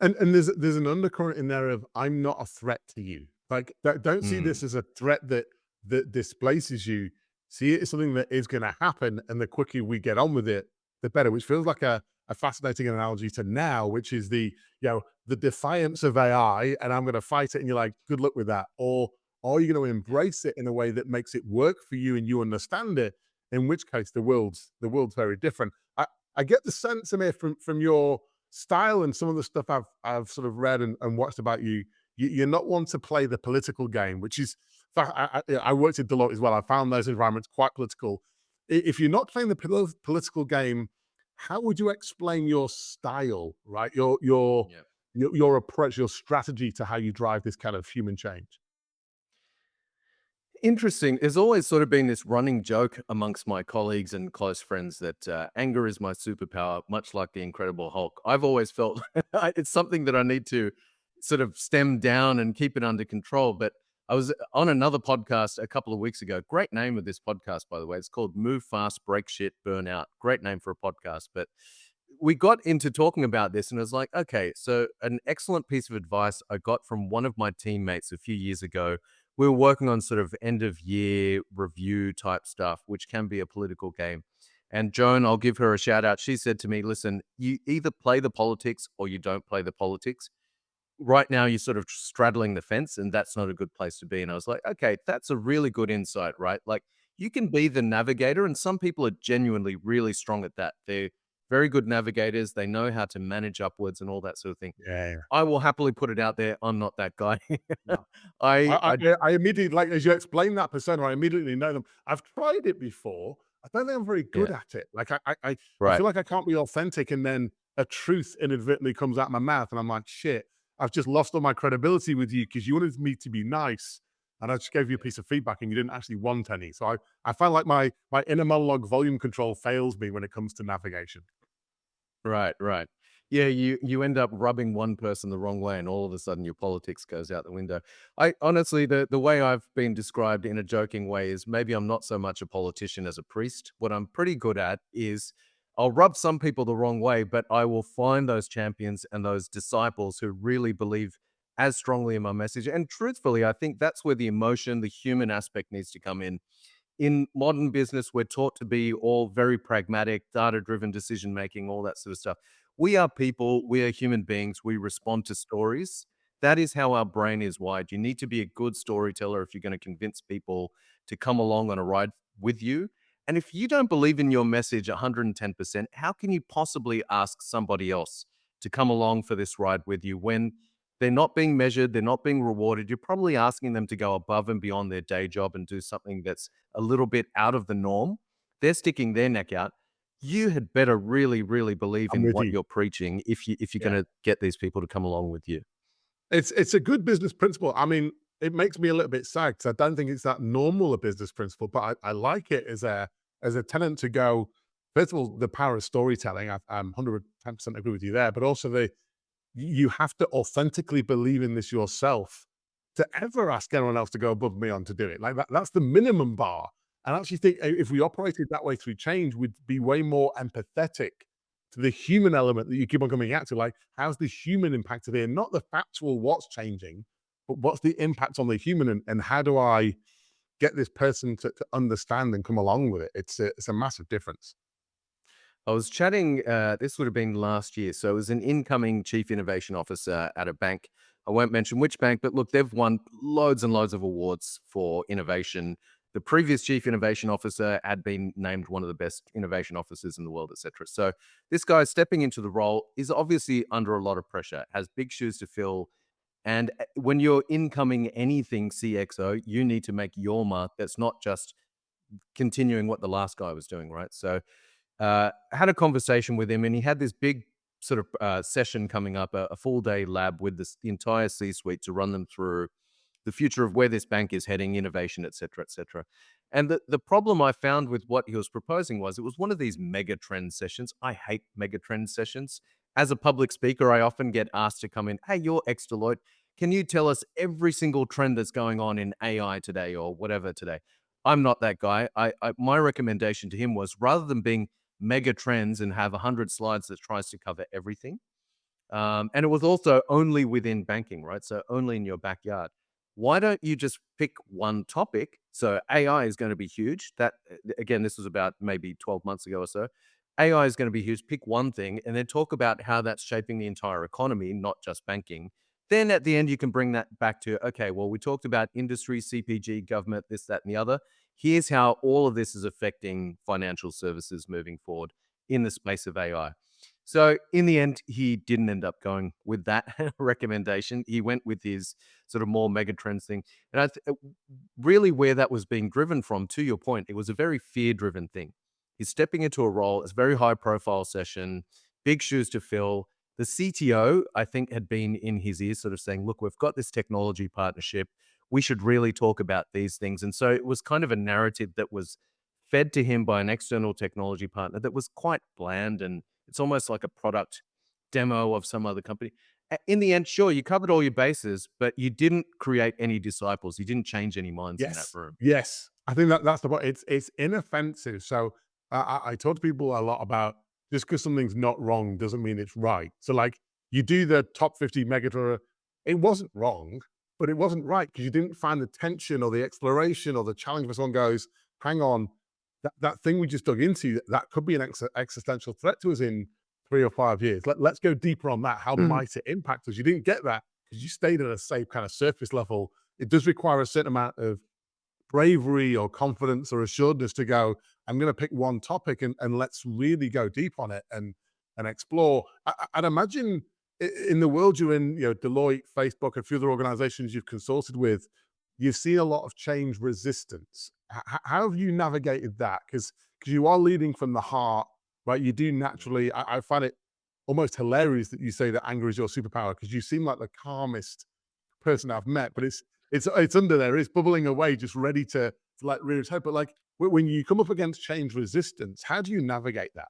And there's an undercurrent in there of I'm not a threat to you. Like don't see this Mm, as a threat that displaces you. See it as something that is going to happen, and the quicker we get on with it, the better. Which feels like a fascinating analogy to now, which is the defiance of AI, and I'm going to fight it, and you're like, good luck with that. Or are you going to embrace it in a way that makes it work for you and you understand it? In which case, the world's very different. I get the sense, Amir, from your style and some of the stuff I've sort of read and watched about you, you're not one to play the political game, which is. In fact, I worked at Deloitte as well. I found those environments quite political. If you're not playing the political game, how would you explain your style, right? yeah. Your approach, your strategy to how you drive this kind of human change? Interesting. There's always sort of been this running joke amongst my colleagues and close friends that anger is my superpower, much like the Incredible Hulk. I've always felt it's something that I need to sort of stem down and keep it under control. But I was on another podcast a couple of weeks ago. Great name of this podcast, by the way. It's called Move Fast, Break Shit, Burn Out. Great name for a podcast. But we got into talking about this and it was like, okay, so an excellent piece of advice I got from one of my teammates a few years ago. We were working on sort of end of year review type stuff, which can be a political game. And Joan, I'll give her a shout out. She said to me, listen, you either play the politics or you don't play the politics. Right now, you're sort of straddling the fence, and that's not a good place to be. And I was like, okay, that's a really good insight, right? Like, you can be the navigator, and some people are genuinely really strong at that. They're very good navigators. They know how to manage upwards and all that sort of thing. Yeah. I will happily put it out there. I'm not that guy. No. I Yeah, I immediately, like, as you explain that persona, I immediately know them. I've tried it before. I don't think I'm very yeah, good at it. Like, I right. feel like I can't be authentic, and then a truth inadvertently comes out of my mouth, and I'm like, shit, I've just lost all my credibility with you because you wanted me to be nice, and I just gave you a piece of feedback, and you didn't actually want any. So I find like my inner monologue volume control fails me when it comes to navigation. Right, right. Yeah, you end up rubbing one person the wrong way, and all of a sudden your politics goes out the window. I honestly, the way I've been described in a joking way is maybe I'm not so much a politician as a priest. What I'm pretty good at is I'll rub some people the wrong way, but I will find those champions and those disciples who really believe as strongly in my message. And truthfully, I think that's where the emotion, the human aspect needs to come in modern business, we're taught to be all very pragmatic, data driven decision making, all that sort of stuff. We are people, we are human beings, we respond to stories. That is how our brain is wired. You need to be a good storyteller if you're going to convince people to come along on a ride with you. And if you don't believe in your message 110%, how can you possibly ask somebody else to come along for this ride with you when they're not being measured, they're not being rewarded? You're probably asking them to go above and beyond their day job and do something that's a little bit out of the norm. They're sticking their neck out. You had better really, really believe I'm in with what you. you're preaching if you're Yeah. going to get these people to come along with you. It's a good business principle. I mean, it makes me a little bit sad because I don't think it's that normal a business principle, but I like it as a tenant to go. First of all, the power of storytelling. I'm 110% agree with you there, but also you have to authentically believe in this yourself to ever ask anyone else to go above me on to do it. Like that's the minimum bar. And I actually think if we operated that way through change, we'd be way more empathetic to the human element that you keep on coming back to. Like, how's the human impacted here? Not the factual what's changing, but what's the impact on the human, and how do I get this person to understand and come along with it? It's a massive difference. I was chatting, this would have been last year. So it was an incoming chief innovation officer at a bank. I won't mention which bank, but look, they've won loads and loads of awards for innovation. The previous chief innovation officer had been named one of the best innovation officers in the world, etc. So this guy stepping into the role is obviously under a lot of pressure, has big shoes to fill. And when you're incoming anything CXO, you need to make your mark. That's not just continuing what the last guy was doing, right? So had a conversation with him, and he had this big sort of session coming up, a full day lab with the entire C-suite to run them through the future of where this bank is heading, innovation, et cetera, et cetera. And the problem I found with what he was proposing was it was one of these mega trend sessions. I hate mega trend sessions. As a public speaker, I often get asked to come in, hey, you're ex Deloitte. Can you tell us every single trend that's going on in AI today or whatever today? I'm not that guy. My recommendation to him was rather than being mega trends and have 100 slides that tries to cover everything. And it was also only within banking, right? So only in your backyard. Why don't you just pick one topic? So AI is going to be huge. That again, this was about maybe 12 months ago or so. AI is going to be huge. Pick one thing and then talk about how that's shaping the entire economy, not just banking. Then at the end, you can bring that back to, okay, well, we talked about industry, CPG, government, this, that, and the other. Here's how all of this is affecting financial services moving forward in the space of AI. So in the end, he didn't end up going with that recommendation. He went with his sort of more megatrends thing. And really where that was being driven from, to your point, it was a very fear-driven thing. He's stepping into a role, it's a very high-profile session, big shoes to fill. The CTO, I think, had been in his ears sort of saying, look, we've got this technology partnership. We should really talk about these things. And so it was kind of a narrative that was fed to him by an external technology partner that was quite bland, and it's almost like a product demo of some other company. In the end, sure, you covered all your bases, but you didn't create any disciples. You didn't change any minds in that Yes, room. yes. I think that's the point. It's inoffensive. So I talk to people a lot about just because something's not wrong doesn't mean it's right. So like you do the top 50 megaton, it wasn't wrong, but it wasn't right because you didn't find the tension or the exploration or the challenge where someone goes, hang on, that thing we just dug into, that could be an existential threat to us in 3 or 5 years. Let's go deeper on that. How Mhm. might it impact us? You didn't get that because you stayed at a safe kind of surface level. It does require a certain amount of bravery or confidence or assuredness to go, I'm going to pick one topic and let's really go deep on it and explore. I'd imagine in the world you're in, Deloitte, Facebook, a few other organizations you've consulted with, you've seen a lot of change resistance. How have you navigated that? Because you are leading from the heart, right? You do naturally, I find it almost hilarious that you say that anger is your superpower because you seem like the calmest person I've met, but it's under there. It's bubbling away, just ready to like rear its head. But like when you come up against change resistance, how do you navigate that?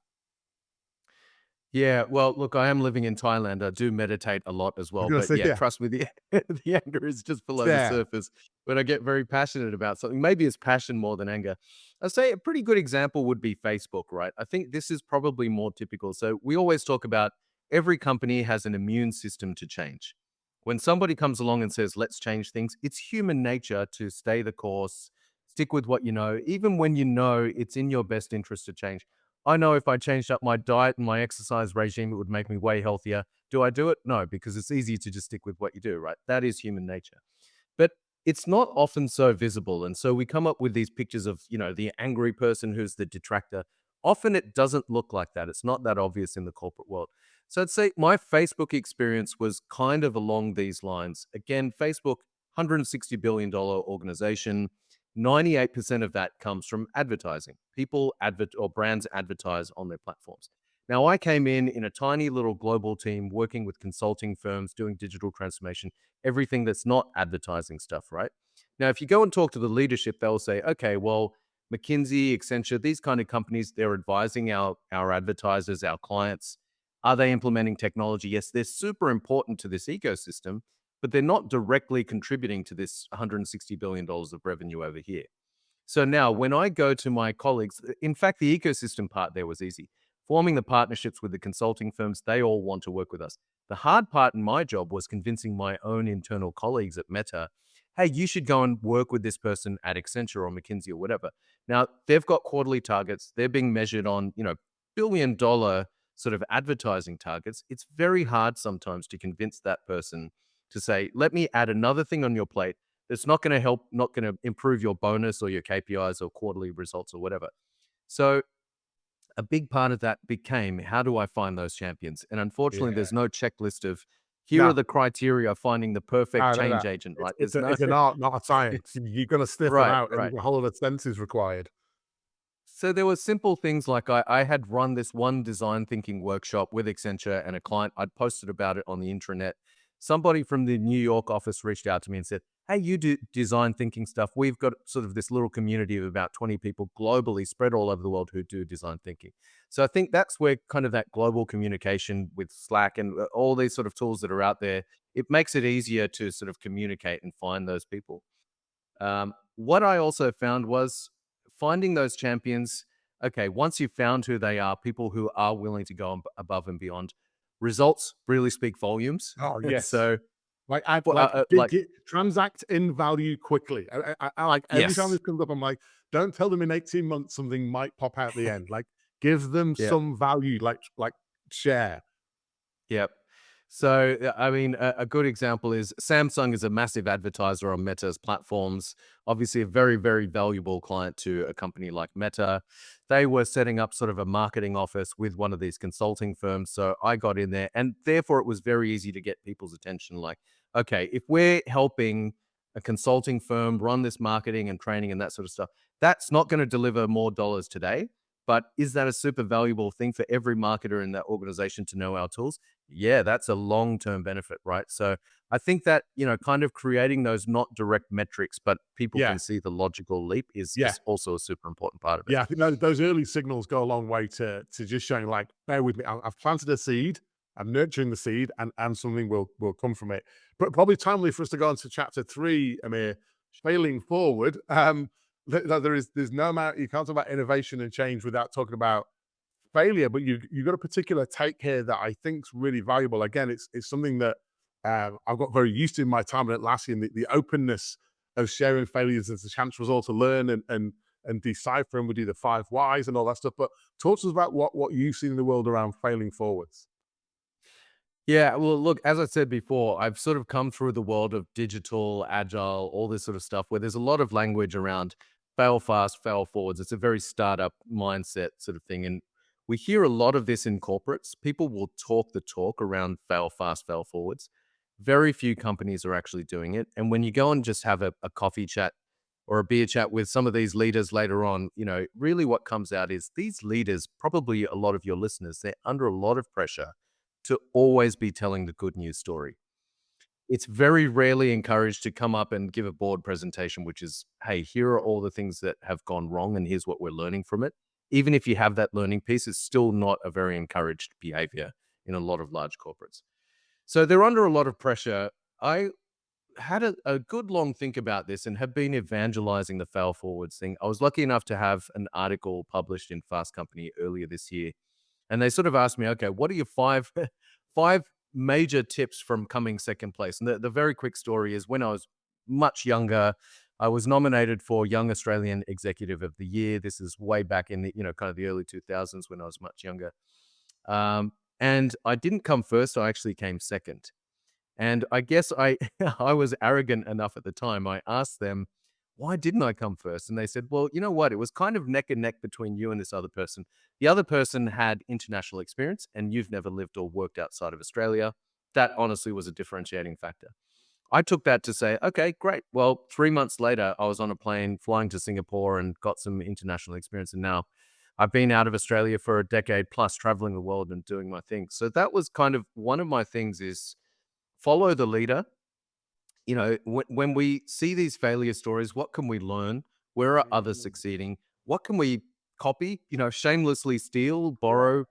Yeah, well, look, I am living in Thailand. I do meditate a lot as I'm well, gonna but say, yeah, yeah, trust me, the the anger is just it's below the there. surface. When I get very passionate about something, maybe it's passion more than anger. I'd say a pretty good example would be Facebook, right? I think this is probably more typical. So we always talk about every company has an immune system to change. When somebody comes along and says, let's change things, it's human nature to stay the course, stick with what you know, even when you know it's in your best interest to change. I know if I changed up my diet and my exercise regime, it would make me way healthier. Do I do it? No, because it's easy to just stick with what you do, right? That is human nature. But it's not often so visible. And so we come up with these pictures of, the angry person who's the detractor. Often it doesn't look like that. It's not that obvious in the corporate world. So I'd say my Facebook experience was kind of along these lines. Again, Facebook, $160 billion organization. 98% of that comes from advertising. People or brands advertise on their platforms. Now, I came in a tiny little global team working with consulting firms, doing digital transformation, everything that's not advertising stuff, right? Now, if you go and talk to the leadership, they'll say, okay, well, McKinsey, Accenture, these kind of companies, they're advising our advertisers, our clients. Are they implementing technology? Yes, they're super important to this ecosystem, but they're not directly contributing to this $160 billion of revenue over here. So now when I go to my colleagues, in fact, the ecosystem part there was easy. Forming the partnerships with the consulting firms, they all want to work with us. The hard part in my job was convincing my own internal colleagues at Meta, hey, you should go and work with this person at Accenture or McKinsey or whatever. Now, they've got quarterly targets. They're being measured on, billion-dollar sort of advertising targets. It's very hard sometimes to convince that person to say, let me add another thing on your plate that's not going to help, not going to improve your bonus or your KPIs or quarterly results or whatever. So a big part of that became, how do I find those champions? And unfortunately, Yeah. there's no checklist of here are Now, the criteria of finding the perfect no, no. change agent, It's right? it's There's a no it's an art, not a science. You're gonna sniff them right, out, and right. the whole of the sense is required. So there were simple things like I had run this one design thinking workshop with Accenture and a client. I'd posted about it on the intranet. Somebody from the New York office reached out to me and said, hey, you do design thinking stuff. We've got sort of this little community of about 20 people globally spread all over the world who do design thinking. So I think that's where kind of that global communication with Slack and all these sort of tools that are out there, it makes it easier to sort of communicate and find those people. What I also found was finding those champions. Okay, once you've found who they are, people who are willing to go above and beyond, results really speak volumes. Oh, yes. So, Like, I for, like, like, transact in value quickly. I like, every time yes, this comes up, I'm like, "Don't tell them in 18 months something might pop out the end." Like, give them yeah. some value, like, share. Yep. So, I mean, a good example is Samsung is a massive advertiser on Meta's platforms. Obviously, a very, very valuable client to a company like Meta. They were setting up sort of a marketing office with one of these consulting firms. So I got in there, and therefore it was very easy to get people's attention. Like, okay, if we're helping a consulting firm run this marketing and training and that sort of stuff, that's not going to deliver more dollars today. But is that a super valuable thing for every marketer in that organization to know our tools? Yeah, that's a long-term benefit, right? So I think that, kind of creating those not direct metrics, but people Yeah, can see the logical leap is yeah. is also a super important part of it. Yeah, I think those early signals go a long way to just showing, like, bear with me. I've planted a seed. I'm nurturing the seed, and something will come from it. But probably timely for us to go on to chapter 3, Amir, failing forward. There's no amount you can't talk about innovation and change without talking about failure. But you got a particular take here that I think's really valuable. Again, it's something that I've got very used to in my time at Atlassian. The openness of sharing failures as a chance for us all to learn and decipher, and we do the 5 whys and all that stuff. But talk to us about what you've seen in the world around failing forwards. Yeah, well, look, as I said before, I've sort of come through the world of digital, agile, all this sort of stuff where there's a lot of language around fail fast, fail forwards. It's a very startup mindset sort of thing. And we hear a lot of this in corporates. People will talk the talk around fail fast, fail forwards. Very few companies are actually doing it. And when you go and just have a coffee chat or a beer chat with some of these leaders later on, really what comes out is these leaders, probably a lot of your listeners, they're under a lot of pressure to always be telling the good news story. It's very rarely encouraged to come up and give a board presentation, which is, hey, here are all the things that have gone wrong, and here's what we're learning from it. Even if you have that learning piece, it's still not a very encouraged behavior in a lot of large corporates. So they're under a lot of pressure. I had a good long think about this and have been evangelizing the fail forwards thing. I was lucky enough to have an article published in Fast Company earlier this year, and they sort of asked me, okay, what are your five major tips from coming second place? And the very quick story is when I was much younger, I was nominated for Young Australian Executive of the Year. This is way back in the, kind of the early 2000s when I was much younger. And I didn't come first, I actually came second. And I guess I I was arrogant enough at the time. I asked them, why didn't I come first? And they said, well, you know what? It was kind of neck and neck between you and this other person. The other person had international experience, and you've never lived or worked outside of Australia. That honestly was a differentiating factor. I took that to say, okay, great. Well, 3 months later, I was on a plane flying to Singapore and got some international experience. And now I've been out of Australia for a decade plus, traveling the world and doing my thing. So that was kind of one of my things is follow the leader. You know, when we see these failure stories, what can we learn? Where are others Mm, succeeding? What can we copy? You know, shamelessly steal, yeah. borrow,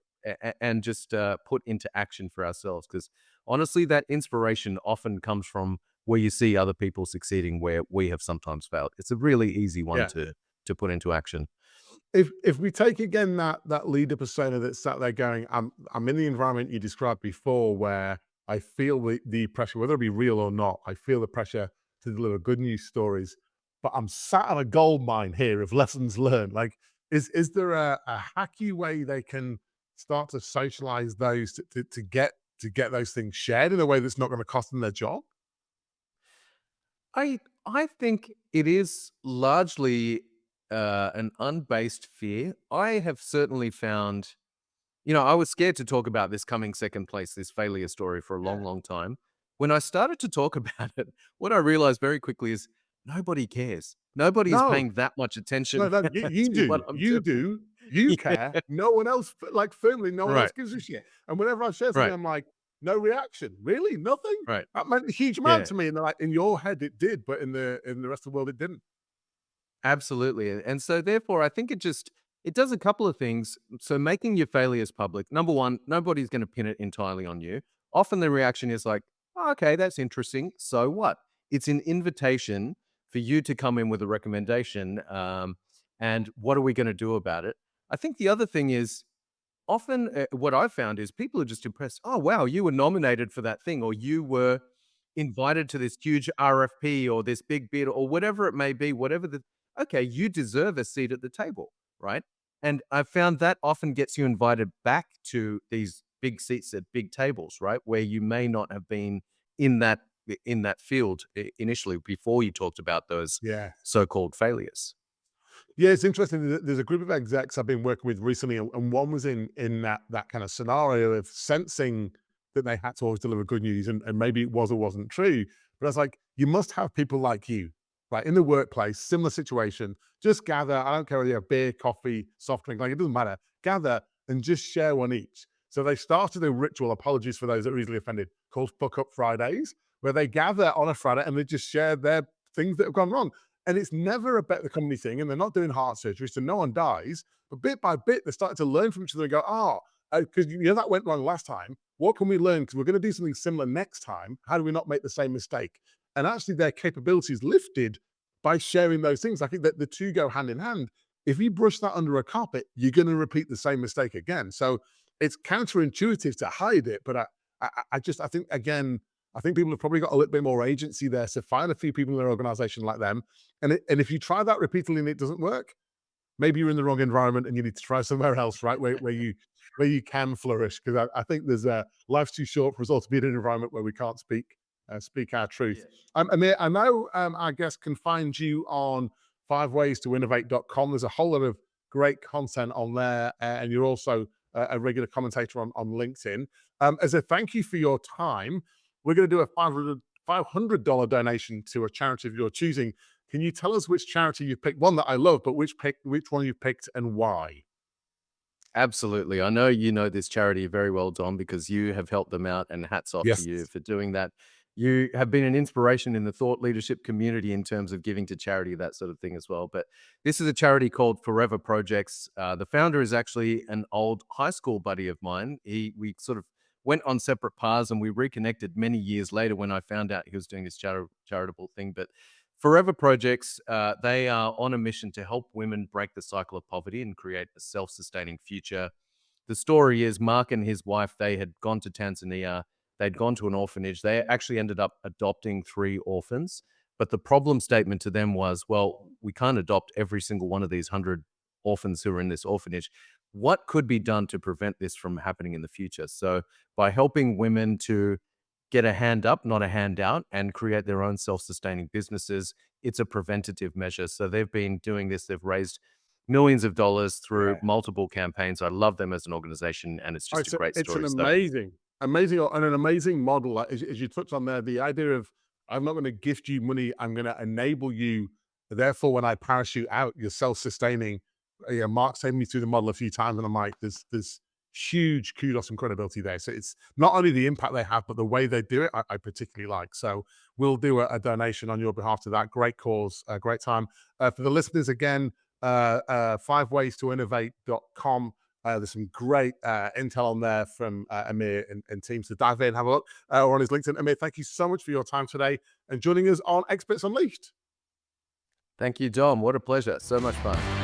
and just put into action for ourselves. Because honestly, that inspiration often comes from where you see other people succeeding, where we have sometimes failed. It's a really easy one Yeah. to put into action. If we take again that leader persona that sat there going, I'm in the environment you described before where I feel the pressure, whether it be real or not, I feel the pressure to deliver good news stories, but I'm sat on a gold mine here of lessons learned. Like, is there a hacky way they can start to socialize those to get those things shared in a way that's not going to cost them their job? I think it is largely an unbased fear. I have certainly found, you know, I was scared to talk about this coming second place, this failure story for a long, Yeah. long time. When I started to talk about it, what I realized very quickly is nobody cares. Nobody is No, paying that much no, attention no, you to what do. I'm You doing. do. You care. Yeah. No one else, like, firmly, no one else Right. gives a shit. And whenever I share something, Right. I'm like, "No reaction. Really? Nothing?" Right. That meant a huge amount Yeah. to me, and they're like, "In your head, it did, but in the rest of the world, it didn't." Absolutely. And so therefore I think it does a couple of things. So making your failures public. Number one, nobody's going to pin it entirely on you. Often the reaction is like, "Oh, okay, that's interesting. So what?" It's an invitation for you to come in with a recommendation. And what are we going to do about it? I think the other thing is often what I've found is people are just impressed. Oh, wow, you were nominated for that thing, or you were invited to this huge RFP or this big bid or whatever it may be, whatever the, okay, you deserve a seat at the table, right? And I've found that often gets you invited back to these big seats at big tables, right? Where you may not have been in that in that field initially before you talked about those Yeah. so-called failures. Yeah, it's interesting. There's a group of execs I've been working with recently, and one was in that kind of scenario of sensing that they had to always deliver good news, and maybe it was or wasn't true. But I was like, you must have people like you, right, in the workplace, similar situation. Just gather. I don't care whether you have beer, coffee, soft drink, like it doesn't matter. Gather and just share one each. So they started a ritual. Apologies for those that are easily offended, called Fuck Up Fridays, where they gather on a Friday and they just share their things that have gone wrong. And it's never about the company thing, and they're not doing heart surgery, so no one dies. But bit by bit, they're starting to learn from each other and go, oh, because you know that went wrong last time. What can we learn? Because we're going to do something similar next time. How do we not make the same mistake? And actually, their capabilities lifted by sharing those things. I think that the two go hand in hand. If you brush that under a carpet, you're going to repeat the same mistake again. So it's counterintuitive to hide it, but I think again, I think people have probably got a little bit more agency there. So find a few people in their organization like them, and if you try that repeatedly and it doesn't work, maybe you're in the wrong environment and you need to try somewhere else, right? Where you can flourish. Because I think there's a life's too short for us all to be in an environment where we can't speak our truth. Yes. Amir, I know our guests can find you on fiveways2innovate.com. There's a whole lot of great content on there, and you're also a regular commentator on LinkedIn. As a thank you for your time, we're going to do a $500 donation to a charity of your choosing. Can you tell us which charity you picked? One that I love, but which one you picked and why? Absolutely. I know you know this charity very well, Dom, because you have helped them out, and hats off to Yes. you for doing that. You have been an inspiration in the thought leadership community in terms of giving to charity, that sort of thing as well. But this is a charity called Forever Projects. The founder is actually an old high school buddy of mine. We sort of went on separate paths, and we reconnected many years later when I found out he was doing this charitable thing. But Forever Projects, they are on a mission to help women break the cycle of poverty and create a self-sustaining future. The story is Mark and his wife, they had gone to Tanzania. They'd gone to an orphanage. They actually ended up adopting 3 orphans. But the problem statement to them was, well, we can't adopt every single one of these 100 orphans who are in this orphanage. What could be done to prevent this from happening in the future? So by helping women to get a hand up, not a handout, and create their own self-sustaining businesses. It's a preventative measure. So they've been doing this. They've raised millions of dollars through Yeah. multiple campaigns. I love them as an organization, and it's just a great It's an story. So an amazing model. As you touched on there, the idea of I'm not going to gift you money, I'm going to enable you. Therefore, when I parachute out, you're self-sustaining. Yeah, Mark's taken me through the model a few times, and I'm like, there's huge kudos and credibility there. So it's not only the impact they have, but the way they do it, I particularly like. So we'll do donation on your behalf to that. Great cause, great time. For the listeners, again, 5waystoinnovate.com. There's some great intel on there from Amer and team. So dive in, have a look, or on his LinkedIn. Amer, thank you so much for your time today and joining us on Experts Unleashed. thank you, Dom. What a pleasure. So much fun.